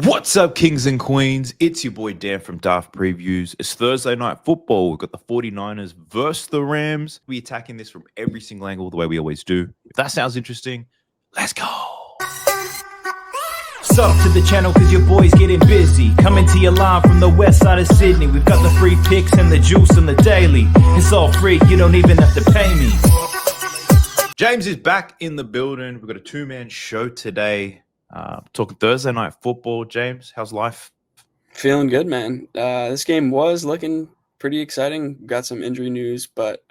What's up, kings and queens? It's your boy Dan from Daft Previews. It's Thursday night football. We've got the 49ers versus the Rams. We're attacking this from every single angle the way we always do. If that sounds interesting, let's go. Sub to the channel cause your boy's getting busy. Coming to your line from the west side of Sydney. We've got the free picks and the juice and the daily. It's all free, you don't even have to pay me. James is back in the building. We've got a two-man show today. Talking Thursday night football. James, how's life? Feeling good, man. This game was looking pretty exciting. Got some injury news, but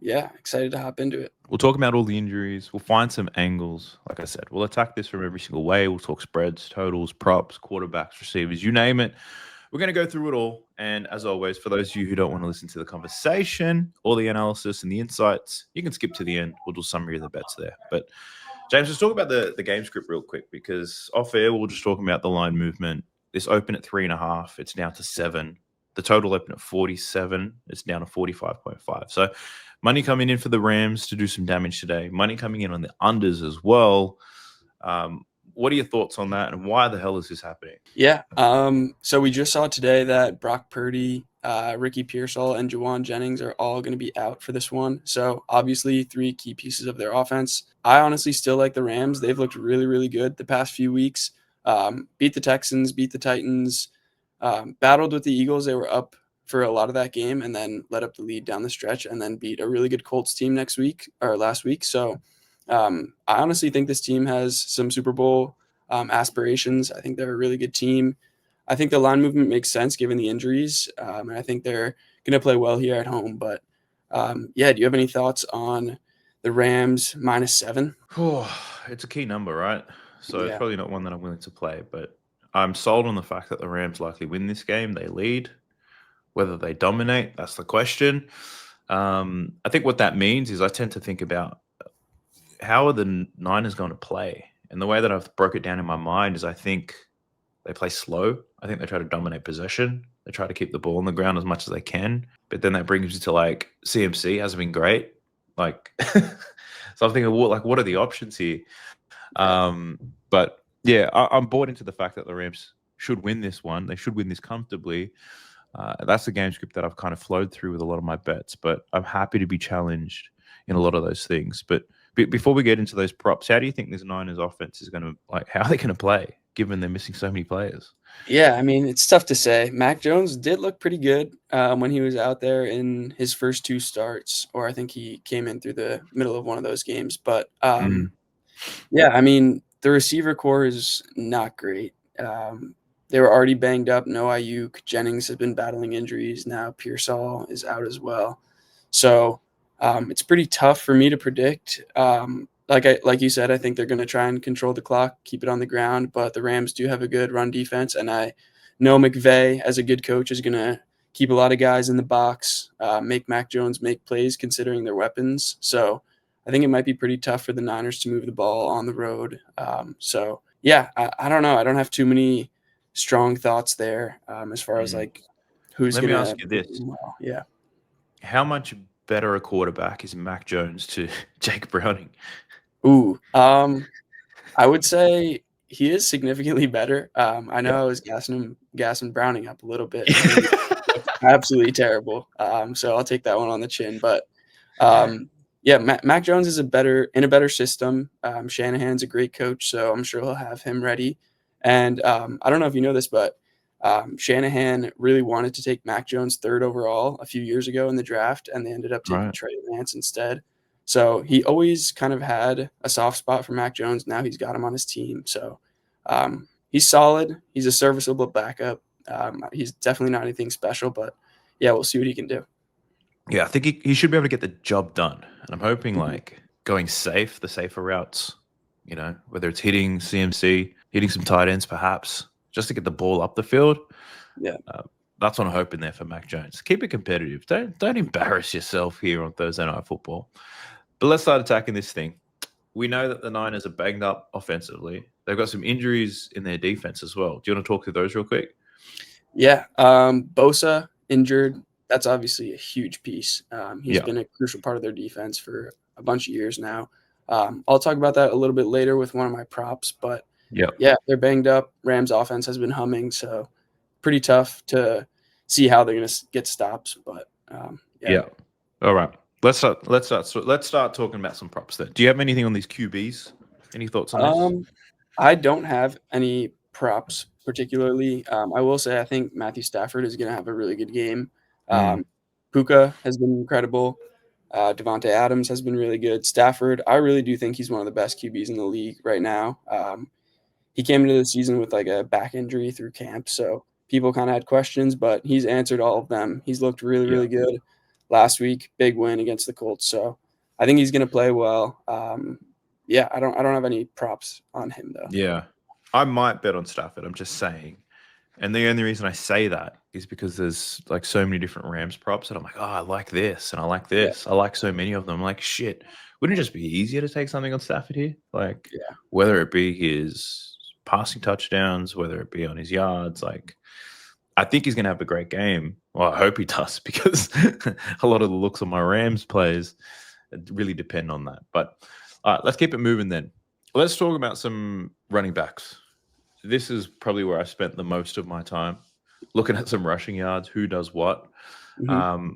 yeah, excited to hop into it. We'll talk about all the injuries. We'll find some angles. Like I said, we'll attack this from every single way. We'll talk spreads, totals, props, quarterbacks, receivers, you name it. We're going to go through it all. And as always, for those of you who don't want to listen to the conversation or the analysis and the insights, you can skip to the end. We'll do a summary of the bets there. But James, let's talk about the game script real quick, because off air, we'll just talk about the line movement. This opened at 3.5. It's down to 7. The total opened at 47. It's down to 45.5. So money coming in for the Rams to do some damage today. Money coming in on the unders as well. What are your thoughts on that, and why the hell is this happening? Yeah. So we just saw today that Brock Purdy, Ricky Pearsall, and Juwan Jennings are all going to be out for this one. So obviously 3 key pieces of their offense. I honestly still like the Rams. They've looked really, really good the past few weeks. Beat the Texans, beat the Titans, battled with the Eagles. They were up for a lot of that game and then let up the lead down the stretch and then beat a really good Colts team last week. So I honestly think this team has some Super Bowl aspirations. I think they're a really good team. I think the line movement makes sense given the injuries, and I think they're going to play well here at home. But yeah, do you have any thoughts on the Rams -7? It's a key number, right? So Yeah. It's probably not one that I'm willing to play, but I'm sold on the fact that the Rams likely win this game. They lead. Whether they dominate, that's the question. I think what that means is I tend to think about how are the Niners going to play? And the way that I've broke it down in my mind is I think they play slow. I think they try to dominate possession. They try to keep the ball on the ground as much as they can. But then that brings you to like CMC hasn't been great. Like, so I'm thinking, what are the options here? But yeah, I'm bought into the fact that the Rams should win this one. They should win this comfortably. That's the game script that I've kind of flowed through with a lot of my bets. But I'm happy to be challenged in a lot of those things. But before we get into those props, how do you think this Niners offense is going to, how are they going to play, given they're missing so many players? Yeah, I mean, it's tough to say. Mac Jones did look pretty good when he was out there in his first 2 starts, or I think he came in through the middle of one of those games. But yeah, I mean, the receiver core is not great. They were already banged up. No Ayuk. Jennings has been battling injuries. Now Pearsall is out as well. So it's pretty tough for me to predict. Like you said, I think they're going to try and control the clock, keep it on the ground. But the Rams do have a good run defense, and I know McVay, as a good coach, is going to keep a lot of guys in the box, make Mac Jones make plays considering their weapons. So I think it might be pretty tough for the Niners to move the ball on the road. So yeah, I don't know. I don't have too many strong thoughts there as far as like who's going to. Let me ask you this. Well, yeah. How much better a quarterback is Mac Jones to Jake Browning? Ooh, I would say he is significantly better. I know I was gassing Browning up a little bit. Absolutely terrible. So I'll take that one on the chin. But yeah, Mac Jones is in a better system. Shanahan's a great coach, so I'm sure he'll have him ready. And I don't know if you know this, but Shanahan really wanted to take Mac Jones 3rd overall a few years ago in the draft, and they ended up taking Trey Lance instead. So he always kind of had a soft spot for Mac Jones. Now he's got him on his team. So he's solid. He's a serviceable backup. He's definitely not anything special, but yeah, we'll see what he can do. Yeah, I think he should be able to get the job done. And I'm hoping like going safe, the safer routes, whether it's hitting CMC, hitting some tight ends perhaps, just to get the ball up the field. Yeah. That's what I'm hoping there for Mac Jones. Keep it competitive. Don't embarrass yourself here on Thursday Night Football. But let's start attacking this thing. We know that the Niners are banged up offensively. They've got some injuries in their defense as well. Do you want to talk through those real quick? Yeah. Bosa injured. That's obviously a huge piece. He's been a crucial part of their defense for a bunch of years now. I'll talk about that a little bit later with one of my props, but Yep. yeah, they're banged up. Rams offense has been humming, so pretty tough to see how they're going to get stops. But yeah. Yeah. All right. Let's start talking about some props then. Do you have anything on these QBs? Any thoughts on this? I don't have any props particularly. I will say I think Matthew Stafford is going to have a really good game. Mm. Puka has been incredible. Devontae Adams has been really good. Stafford, I really do think he's one of the best QBs in the league right now. He came into the season with like a back injury through camp, so people kind of had questions, but he's answered all of them. He's looked really, Yeah. really good last week. Big win against the Colts, so I think he's going to play well. Yeah, I don't have any props on him though. Yeah. I might bet on Stafford. I'm just saying. And the only reason I say that is because there's like so many different Rams props that I'm like, oh, I like this and I like Yeah, this. I like so many of them. I'm like, shit, wouldn't it just be easier to take something on Stafford here? Like, yeah, whether it be his passing touchdowns, whether it be on his yards, like, I think he's going to have a great game. Well, I hope he does because a lot of the looks on my Rams plays really depend on that. But all right, let's keep it moving then. Let's talk about some running backs. This is probably where I spent the most of my time looking at some rushing yards, who does what. hmm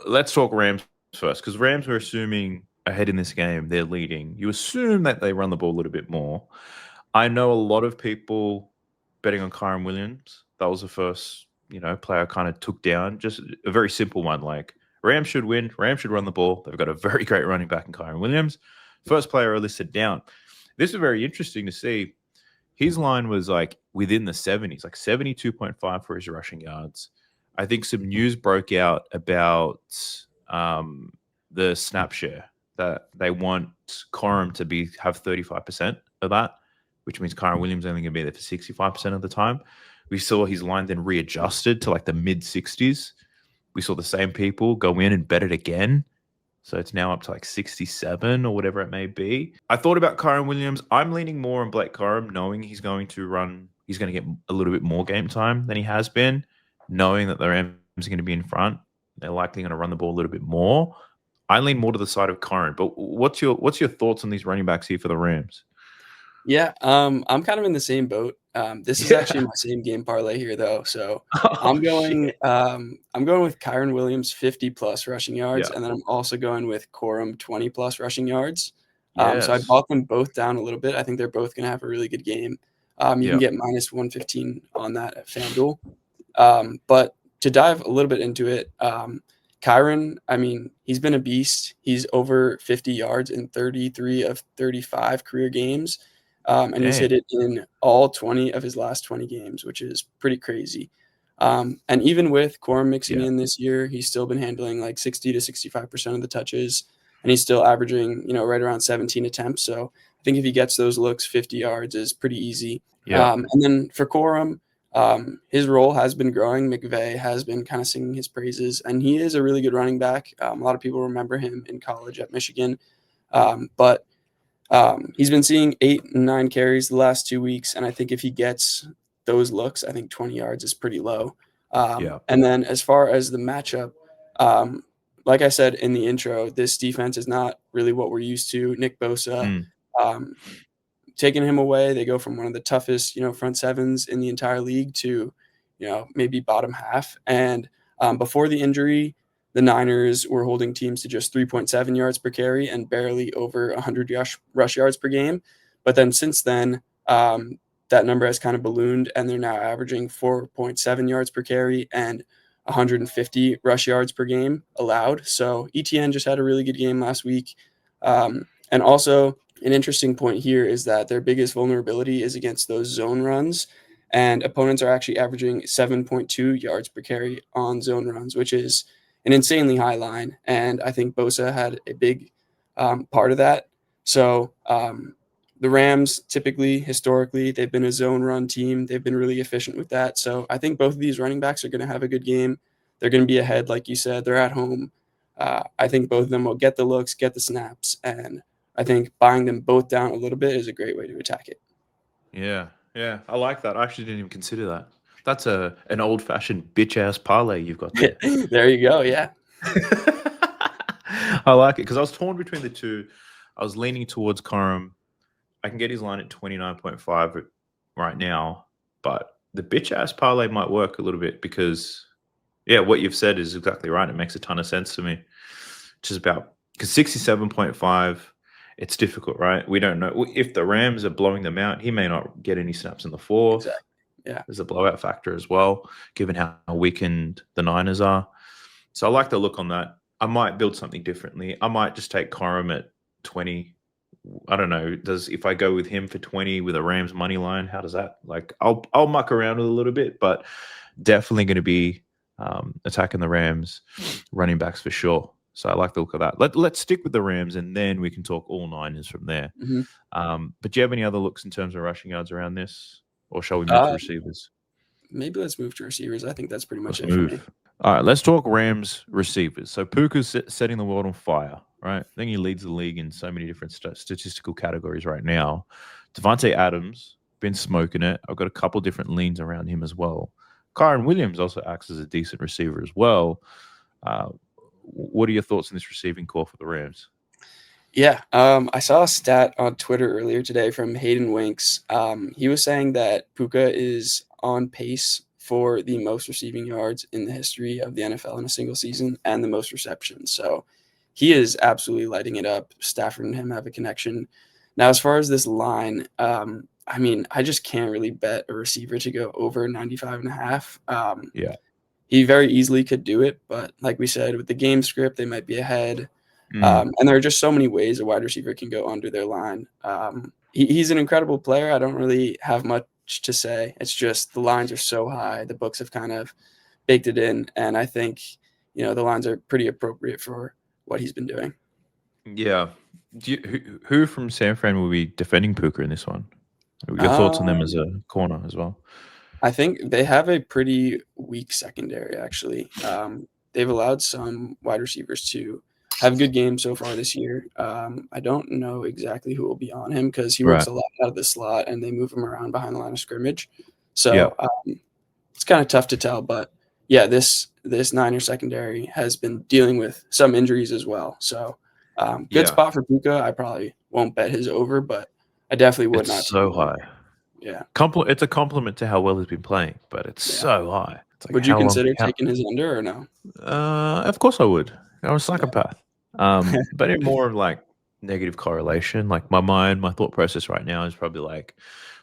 Let's talk Rams first, because Rams were assuming ahead in this game, they're leading. You assume that they run the ball a little bit more. I know a lot of people betting on Kyren Williams. That was the first, player I kind of took down. Just a very simple one, like Rams should win. Rams should run the ball. They've got a very great running back in Kyren Williams. First player I listed down. This is very interesting to see. His line was like within the 70s, like 72.5 for his rushing yards. I think some news broke out about the snap share that they want Corum to have 35% of that, which means Kyren Williams only going to be there for 65% of the time. We saw his line then readjusted to like the mid 60s. We saw the same people go in and bet it again. So it's now up to like 67 or whatever it may be. I thought about Kyren Williams. I'm leaning more on Blake Corum, knowing he's going to get a little bit more game time than he has been, knowing that the Rams are going to be in front. They're likely going to run the ball a little bit more. I lean more to the side of Corum. But what's your thoughts on these running backs here for the Rams? Yeah, I'm kind of in the same boat. This is actually my same game parlay here though. So I'm going Shit. I'm going with Kyren Williams 50 plus rushing yards, Yeah. and then I'm also going with Corum 20 plus rushing yards. So I Yes. bought them both down a little bit. I think they're both gonna have a really good game. You Yeah. can get minus 115 on that at FanDuel. But to dive a little bit into it, Kyren, I mean, he's been a beast. He's over 50 yards in 33 of 35 career games. And he's hit Dang. it in all 20 of his last 20 games, which is pretty crazy. And even with Corum mixing Yeah. in this year, he's still been handling like 60 to 65% of the touches, and he's still averaging, right around 17 attempts. So I think if he gets those looks, 50 yards is pretty easy. Yeah. And then for Corum, his role has been growing. McVay has been kind of singing his praises, and he is a really good running back. A lot of people remember him in college at Michigan. But he's been seeing 8 and 9 carries the last 2 weeks, and I think if he gets those looks, I think 20 yards is pretty low. Yeah. And then as far as the matchup, like I said in the intro, this defense is not really what we're used to. Nick Bosa, Mm. taking him away, they go from one of the toughest, front sevens in the entire league to, maybe bottom half. And before the injury, the Niners were holding teams to just 3.7 yards per carry and barely over 100 rush yards per game. But then since then, that number has kind of ballooned, and they're now averaging 4.7 yards per carry and 150 rush yards per game allowed. So ETN just had a really good game last week. And also, an interesting point here is that their biggest vulnerability is against those zone runs, and opponents are actually averaging 7.2 yards per carry on zone runs, which is an insanely high line. And I think Bosa had a big part of that. So the Rams typically, historically, they've been a zone run team. They've been really efficient with that. So I think both of these running backs are going to have a good game. They're going to be ahead, like you said. They're at home. I think both of them will get the looks, get the snaps, and I think buying them both down a little bit is a great way to attack it. Yeah. Yeah. I like that. I actually didn't even consider that. That's an old fashioned bitch ass parlay you've got there. There you go. Yeah. I like it because I was torn between the two. I was leaning towards Corum. I can get his line at 29.5 right now, but the bitch ass parlay might work a little bit because, yeah, what you've said is exactly right. It makes a ton of sense to me. Which is about because 67.5, it's difficult, right? We don't know if the Rams are blowing them out. He may not get any snaps in the fourth. Exactly. Yeah. There's a blowout factor as well, given how weakened the Niners are. So I like the look on that. I might build something differently. I might just take Corum at 20. I don't know. If I go with him for 20 with a Rams money line, how does that like? I'll muck around with a little bit, but definitely going to be attacking the Rams running backs for sure. So I like the look of that. Let's stick with the Rams, and then we can talk all Niners from there. But do you have any other looks in terms of rushing yards around this, or shall we move to receivers? Maybe let's move to receivers. I think that's pretty much Let's it move. for me. All right, let's talk Rams receivers. So Puka's setting the world on fire, right? I think he leads the league in so many different statistical categories right now. Devontae Adams, been smoking it. I've got a couple different leans around him as well. Kyron Williams also acts as a decent receiver as well. What are your thoughts on this receiving core for the Rams? Yeah, I saw a stat on Twitter earlier today from Hayden Winks. He was saying that Puka is on pace for the most receiving yards in the history of the NFL in a single season and the most receptions. So he is absolutely lighting it up. Stafford and him have a connection. Now, as far as this line, I mean, I just can't really bet a receiver to go over 95.5. Yeah. He very easily could do it, but like we said, with the game script, they might be ahead. And there are just so many ways a wide receiver can go under their line. He's an incredible player. I don't really have much to say. It's just the lines are so high. The books have kind of baked it in, and I think the lines are pretty appropriate for what he's been doing. Yeah. Who from San Fran will be defending Puka in this one? Your thoughts on them as a corner as well? I think they have a pretty weak secondary, actually. They've allowed some wide receivers to have good games so far this year. I don't know exactly who will be on him because he works a lot out of the slot and they move him around behind the line of scrimmage. So it's kind of tough to tell. But yeah, this Niners secondary has been dealing with some injuries as well. So good spot for Puka. I probably won't bet his over, but I definitely would not. It's so high. Yeah. It's a compliment to how well he's been playing, but it's so high. It's like, would you consider taking his under or no? Of course I would. I'm a psychopath. But in more of like negative correlation, like my thought process right now is probably like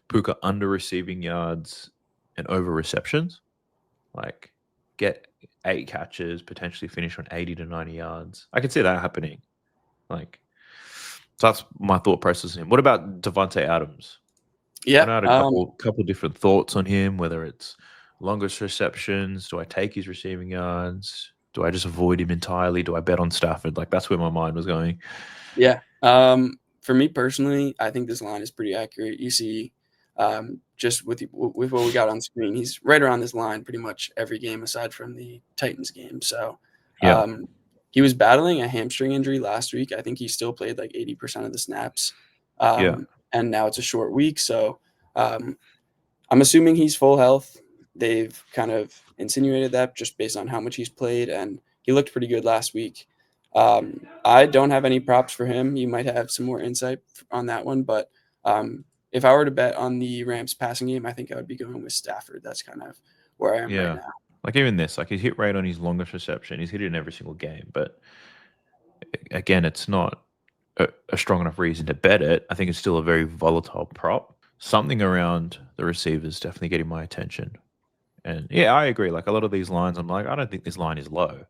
Puka under receiving yards and over receptions. Like get 8 catches, potentially finish on 80 to 90 yards. I can see that happening. Like, so that's my thought process on him. What about Devontae Adams? Yeah, I had a couple different thoughts on him, whether it's longest receptions, do I take his receiving yards? Do I just avoid him entirely? Do I bet on Stafford? Like, that's where my mind was going. Yeah. For me personally, I think this line is pretty accurate. You see, just with what we got on screen, he's right around this line pretty much every game aside from the Titans game. So he was battling a hamstring injury last week. I think he still played like 80% of the snaps. And now it's a short week. So I'm assuming he's full health. They've kind of insinuated that just based on how much he's played, and he looked pretty good last week. I don't have any props for him. You might have some more insight on that one, but if I were to bet on the Rams passing game, I think I would be going with Stafford. That's kind of where I am right now. Like even this, like his hit rate on his longest reception, he's hit it in every single game. But again, it's not a strong enough reason to bet it. I think it's still a very volatile prop. Something around the receivers definitely getting my attention. And yeah, I agree. Like a lot of these lines, I'm like, I don't think this line is low.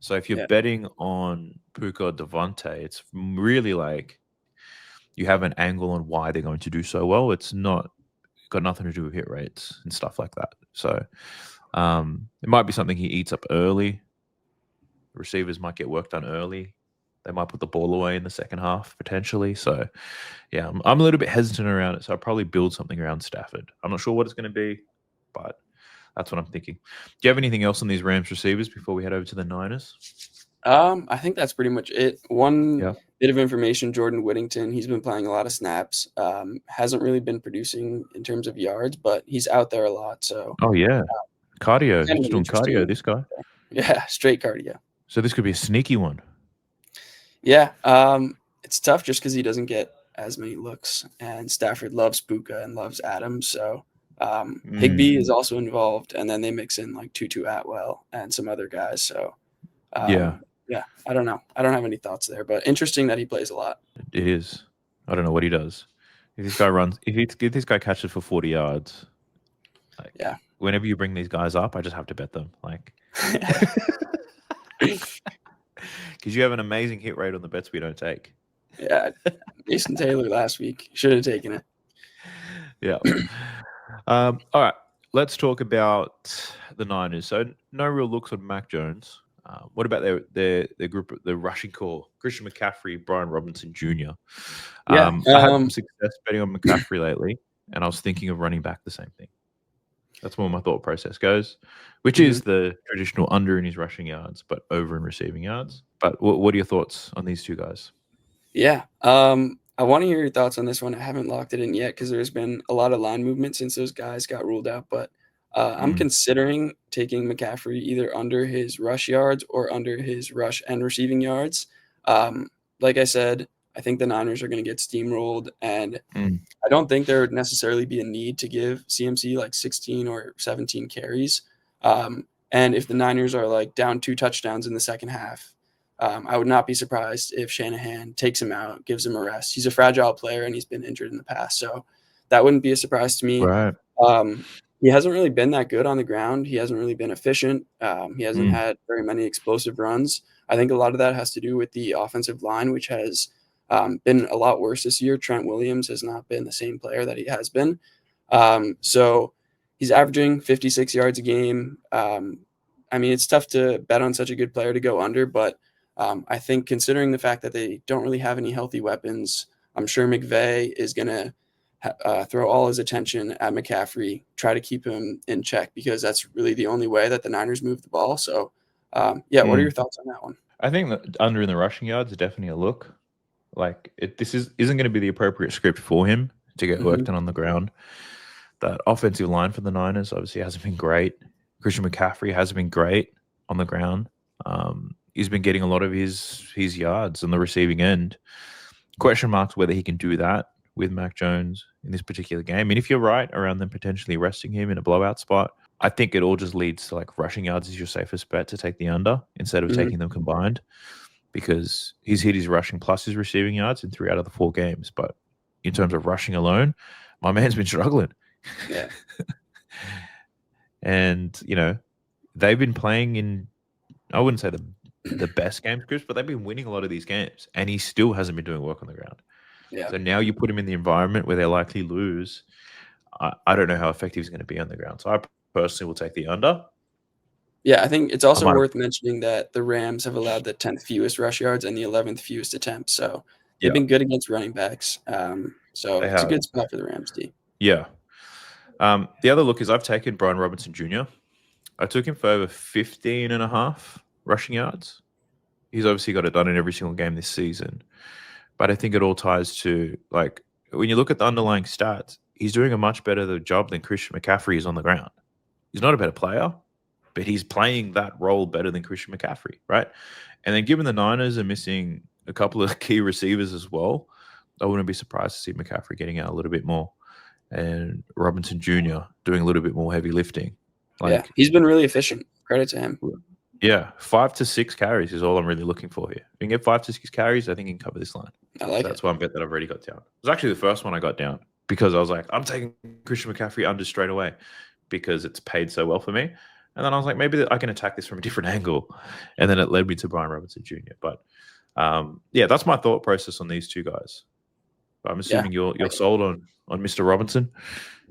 So if you're betting on Puka or Devontae, it's really like you have an angle on why they're going to do so well. It's not got nothing to do with hit rates and stuff like that. So it might be something he eats up early. Receivers might get work done early. They might put the ball away in the second half potentially. So yeah, I'm a little bit hesitant around it. So I'll probably build something around Stafford. I'm not sure what it's going to be, but that's what I'm thinking. Do you have anything else on these Rams receivers before we head over to the Niners? I think that's pretty much it. One bit of information, Jordan Whittington, he's been playing a lot of snaps. Hasn't really been producing in terms of yards, but he's out there a lot. So cardio. He's doing cardio, this guy. Yeah, straight cardio. So this could be a sneaky one. Yeah. It's tough just because he doesn't get as many looks, and Stafford loves Puka and loves Adams, so Mm, Higbee is also involved, and then they mix in like Tutu Atwell and some other guys. So yeah, yeah, I don't know. I don't have any thoughts there, but interesting that he plays a lot. it is. I don't know what he does. If this guy catches for 40 yards, like Yeah. whenever you bring these guys up, I just have to bet them. Like, because you have an amazing hit rate on the bets we don't take. Yeah, Mason Taylor last week should have taken it. Yeah. All right. Let's talk about the Niners. So no real looks on Mac Jones. What about their group, the rushing core? Christian McCaffrey, Brian Robinson Jr. Yeah, I had some success betting on McCaffrey lately, and I was thinking of running back the same thing. That's where my thought process goes, which is the traditional under in his rushing yards, but over in receiving yards. But what are your thoughts on these two guys? Yeah. I want to hear your thoughts on this one. I haven't locked it in yet because there's been a lot of line movement since those guys got ruled out. But I'm considering taking McCaffrey either under his rush yards or under his rush and receiving yards. Like I said, I think the Niners are going to get steamrolled, and I don't think there would necessarily be a need to give CMC like 16 or 17 carries. And if the Niners are like down 2 touchdowns in the second half, I would not be surprised if Shanahan takes him out, gives him a rest. He's a fragile player and he's been injured in the past, so that wouldn't be a surprise to me. Right. He hasn't really been that good on the ground. He hasn't really been efficient. He hasn't had very many explosive runs. I think a lot of that has to do with the offensive line, which has been a lot worse this year. Trent Williams has not been the same player that he has been. So he's averaging 56 yards a game. I mean, it's tough to bet on such a good player to go under, but I think considering the fact that they don't really have any healthy weapons, I'm sure McVay is going to throw all his attention at McCaffrey, try to keep him in check, because that's really the only way that the Niners move the ball. So, yeah, what are your thoughts on that one? I think that under in the rushing yards is definitely a look. Like this isn't going to be the appropriate script for him to get worked on the ground. That offensive line for the Niners obviously hasn't been great. Christian McCaffrey hasn't been great on the ground. He's been getting a lot of his yards on the receiving end. Question marks whether he can do that with Mac Jones in this particular game. And if you're right around them potentially resting him in a blowout spot, I think it all just leads to like rushing yards is your safest bet to take the under instead of taking them combined, because he's hit his rushing plus his receiving yards in 3 out of the 4 games. But in terms of rushing alone, my man's been struggling. Yeah. And, they've been playing in, I wouldn't say the best games, Chris, but they've been winning a lot of these games, and he still hasn't been doing work on the ground. Yeah. So now you put him in the environment where they're likely lose. I don't know how effective he's going to be on the ground. So I personally will take the under. Yeah, I think it's also worth mentioning that the Rams have allowed the 10th fewest rush yards and the 11th fewest attempts. So they've been good against running backs. So it's a good spot for the Rams, D. Yeah. The other look is I've taken Brian Robinson Jr. I took him for over 15.5 rushing yards. He's obviously got it done in every single game this season. But I think it all ties to, like, when you look at the underlying stats, he's doing a much better job than Christian McCaffrey is on the ground. He's not a better player, but he's playing that role better than Christian McCaffrey, right? And then given the Niners are missing a couple of key receivers as well, I wouldn't be surprised to see McCaffrey getting out a little bit more and Robinson Jr. doing a little bit more heavy lifting. Yeah, he's been really efficient. Credit to him. Yeah, 5 to 6 carries is all I'm really looking for here. If you can get 5 to 6 carries, I think you can cover this line. I like it. That's one bet that I've already got down. It was actually the first one I got down because I was like, I'm taking Christian McCaffrey under straight away because it's paid so well for me. And then I was like, maybe I can attack this from a different angle. And then it led me to Brian Robinson Jr. But yeah, that's my thought process on these two guys. But I'm assuming you're sold on Mr. Robinson.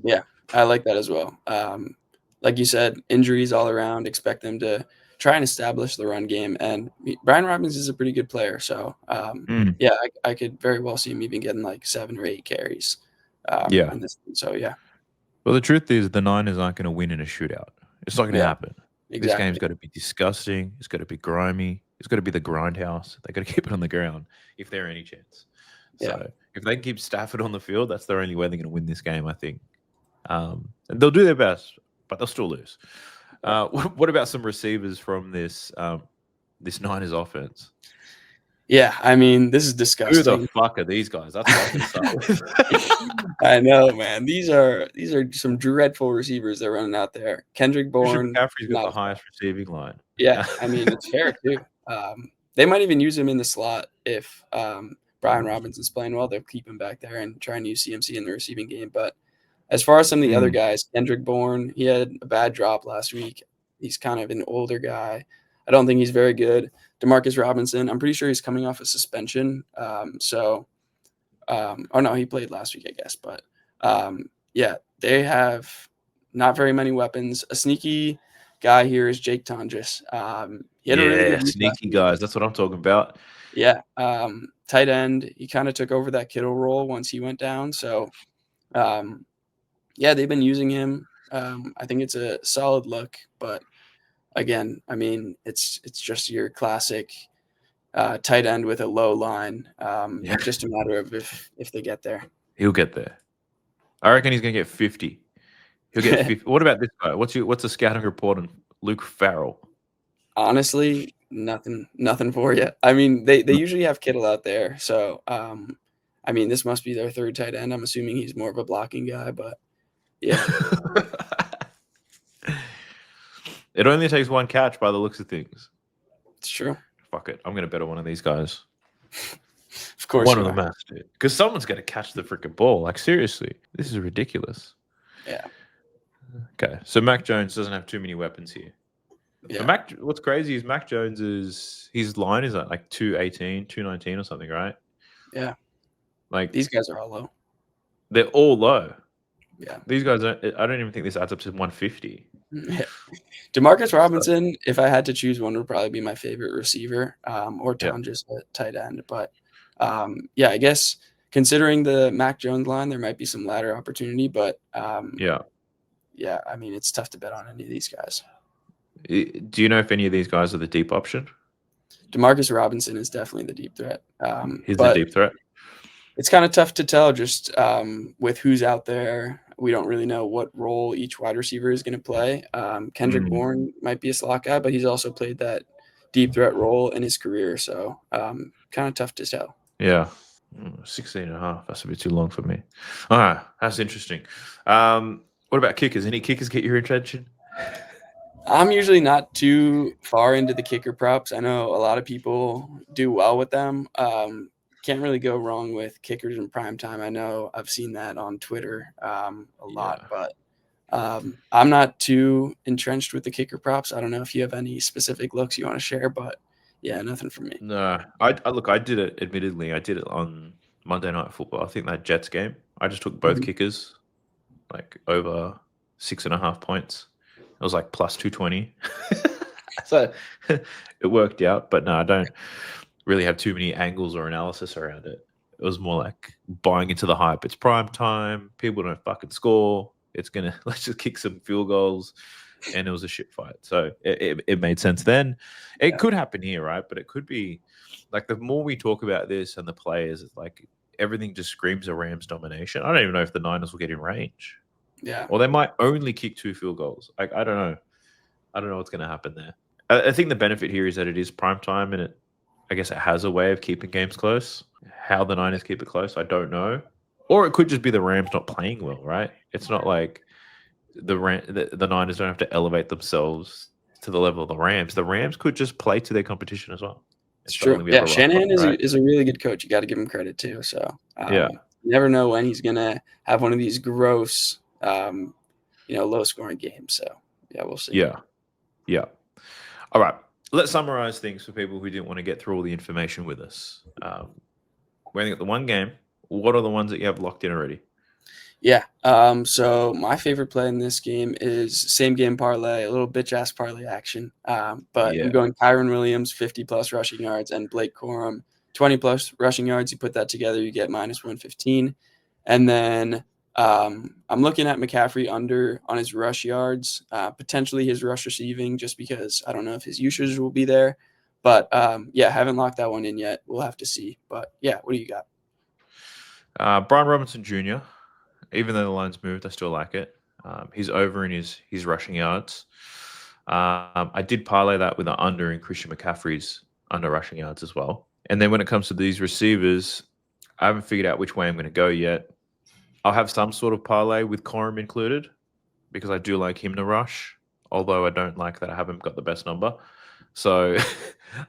Yeah, I like that as well. Like you said, injuries all around. Expect them to try and establish the run game. And Brian Robinson is a pretty good player. So, yeah, I could very well see him even getting like 7 or 8 carries. In this, so, yeah. Well, the truth is the Niners aren't going to win in a shootout. It's not going to happen. Exactly. This game's got to be disgusting. It's got to be grimy. It's got to be the grindhouse. They got to keep it on the ground if there are any chance. So if they can keep Stafford on the field, that's their only way they're going to win this game, I think. And they'll do their best, but they'll still lose. What about some receivers from this this Niners offense? Yeah, I mean, this is Who the disgusting. fuck are these guys? That's what I was gonna start with. I know, man. These are some dreadful receivers they're running out there. Kendrick Christian Bourne, McCaffrey's got not the a fan. highest receiving line. Yeah, I mean, it's fair too. They might even use him in the slot if Brian Robinson's playing well. They'll keep him back there and try and use CMC in the receiving game. But as far as some of the other Mm, guys, Kendrick Bourne, he had a bad drop last week. He's kind of an older guy. I don't think he's very good. Demarcus Robinson, I'm pretty sure he's coming off a suspension. Oh no, he played last week, I guess. But yeah, they have not very many weapons. A sneaky guy here is Jake Tondres. He had a really yeah, good week last sneaky week. guys. That's what I'm talking about. Yeah, tight end. He kind of took over that Kittle role once he went down. So yeah, they've been using him. I think it's a solid look, but again, I mean, it's just your classic tight end with a low line. Yeah. Just a matter of if they get there. He'll get there. I reckon he's gonna get 50. He'll get 50. What about this guy? What's the scouting report on Luke Farrell? Honestly, nothing for you. I mean, they usually have Kittle out there, so I mean, this must be their third tight end. I'm assuming he's more of a blocking guy, but yeah, It only takes one catch by the looks of things. it's true. Fuck it. I'm gonna bet on one of these guys. Of course, One you of them are. has to. Because someone's gonna catch the freaking ball. Like seriously. This is ridiculous. Yeah, Okay. So Mac Jones doesn't have too many weapons here. yeah, But what's crazy is Mac Jones his line is at like 218, 219 or something, right? yeah. Like These guys are all low. they're all low. Yeah. These guys I don't even think this adds up to 150. Demarcus Robinson, if I had to choose one, would probably be my favorite receiver, or Yeah. Tondres at tight end. But yeah, I guess considering the Mac Jones line, there might be some ladder opportunity. But Yeah. yeah, I mean, it's tough to bet on any of these guys. Do you know if any of these guys are the deep option? Demarcus Robinson is definitely the deep threat. He's the But deep threat. it's kind of tough to tell just with who's out there. We don't really know what role each wide receiver is going to play. Kendrick Mm. Bourne might be a slot guy, but he's also played that deep threat role in his career. So kind of tough to tell. Yeah. 16 and a half. That's a bit too long for me. All right. That's interesting. What about kickers? Any kickers get your attention? I'm usually not too far into the kicker props. I know a lot of people do well with them. Can't really go wrong with kickers in prime time. I know I've seen that on Twitter a lot, but I'm not too entrenched with the kicker props. I don't know if you have any specific looks you want to share, but yeah, nothing for me. No. I did it, admittedly. I did it on Monday Night Football. I think that Jets game. I just took both kickers, like over 6.5 points. It was like plus 220. So it worked out. But no, I don't really have too many angles or analysis around it. It was more like buying into the hype. It's prime time. People don't fucking score. It's gonna let's just kick some field goals, and it was a shit fight. So it made sense then. It could happen here, right? But it could be like the more we talk about this and the players, it's like everything just screams a Rams domination. I don't even know if the Niners will get in range. Yeah, Or they might only kick 2 field goals. Like I don't know. I don't know what's going to happen there. I think the benefit here is that it is prime time, and I guess it has a way of keeping games close. How the Niners keep it close, I don't know. Or it could just be the Rams not playing well, right? It's not like the Niners don't have to elevate themselves to the level of the Rams. The Rams could just play to their competition as well. it's true. Yeah, Shanahan is a really good coach. You got to give him credit too. So yeah, you never know when he's gonna have one of these gross, low scoring games. So yeah, we'll see. Yeah. All right. Let's summarize things for people who didn't want to get through all the information with us. We're only got the one game. What are the ones that you have locked in already? Yeah. So my favorite play in this game is same game parlay, a little bitch ass parlay action. But I'm going Kyron Williams, 50 plus rushing yards, and Blake Corum, 20 plus rushing yards. You put that together, you get minus 115. And then I'm looking at McCaffrey under on his rush yards, potentially his rush receiving, just because I don't know if his usage will be there. But yeah, haven't locked that one in yet. We'll have to see. But yeah, what do you got? Brian Robinson Jr., even though the line's moved, I still like it. He's over in his rushing yards. I did parlay that with an under in Christian McCaffrey's under rushing yards as well. And then when it comes to these receivers, I haven't figured out which way I'm going to go yet. I'll have some sort of parlay with Corum included because I do like him to rush, although I don't like that I haven't got the best number. So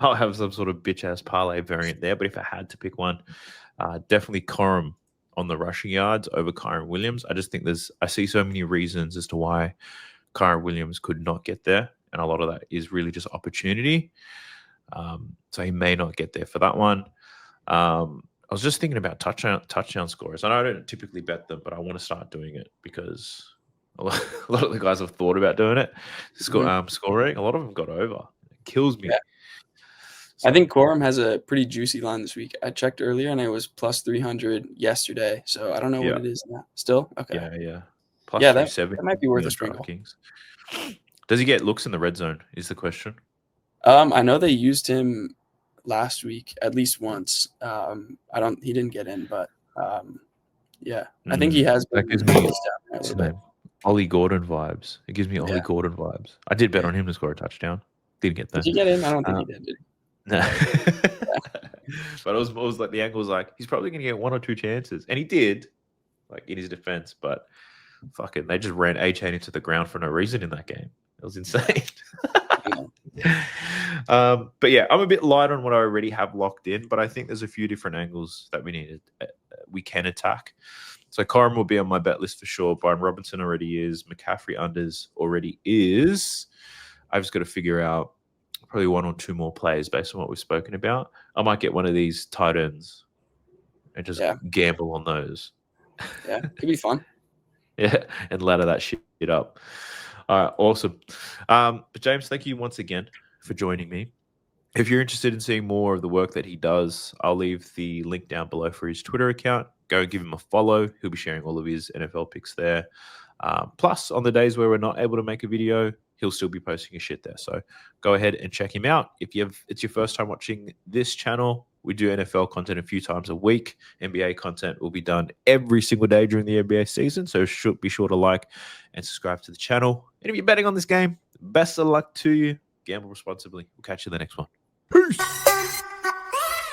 I'll have some sort of bitch-ass parlay variant there. But if I had to pick one, definitely Corum on the rushing yards over Kyron Williams. I just think I see so many reasons as to why Kyron Williams could not get there. And a lot of that is really just opportunity. So he may not get there for that one. I was just thinking about touchdown scorers. I know I don't typically bet them, but I want to start doing it because a lot of the guys have thought about doing it. Scoring, a lot of them got over. It kills me. Yeah. So, I think Corum has a pretty juicy line this week. I checked earlier and it was plus 300 yesterday. So I don't know what it is now. Still? Okay. Yeah. Plus that might be worth a sprinkle. Does he get looks in the red zone is the question. I know they used him last week at least once. He didn't get in, but I think he has. That gives me Ollie Gordon vibes. It gives me Ollie Gordon vibes. I did bet on him to score a touchdown. Didn't get there. Did he get in? I don't think he did. No. But it was like the angle was like he's probably gonna get one or two chances, and he did, like in his defense. But fucking, they just ran A-Chain into the ground for no reason in that game. It was insane. But yeah, I'm a bit light on what I already have locked in, but I think there's a few different angles that we can attack. So Corum will be on my bet list for sure. Brian Robinson already is. McCaffrey unders already is. I've just got to figure out probably one or two more plays based on what we've spoken about. I might get one of these tight ends and just gamble on those. Yeah, could be fun. Yeah, and ladder that shit up. All right, awesome. But James, thank you once again for joining me. If you're interested in seeing more of the work that he does, I'll leave the link down below for his Twitter account. Go and give him a follow. He'll be sharing all of his NFL picks there. Plus, on the days where we're not able to make a video, he'll still be posting his shit there. So go ahead and check him out. If it's your first time watching this channel, we do NFL content a few times a week. NBA content will be done every single day during the NBA season. So be sure to like and subscribe to the channel. And if you're betting on this game, best of luck to you. Gamble responsibly. We'll catch you in the next one. Peace.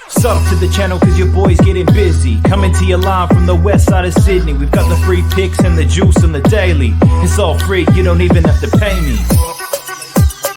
Sub to the channel cause your boy's getting busy. Coming to your line from the west side of Sydney. We've got the free picks and the juice on the daily. It's all free, you don't even have to pay me.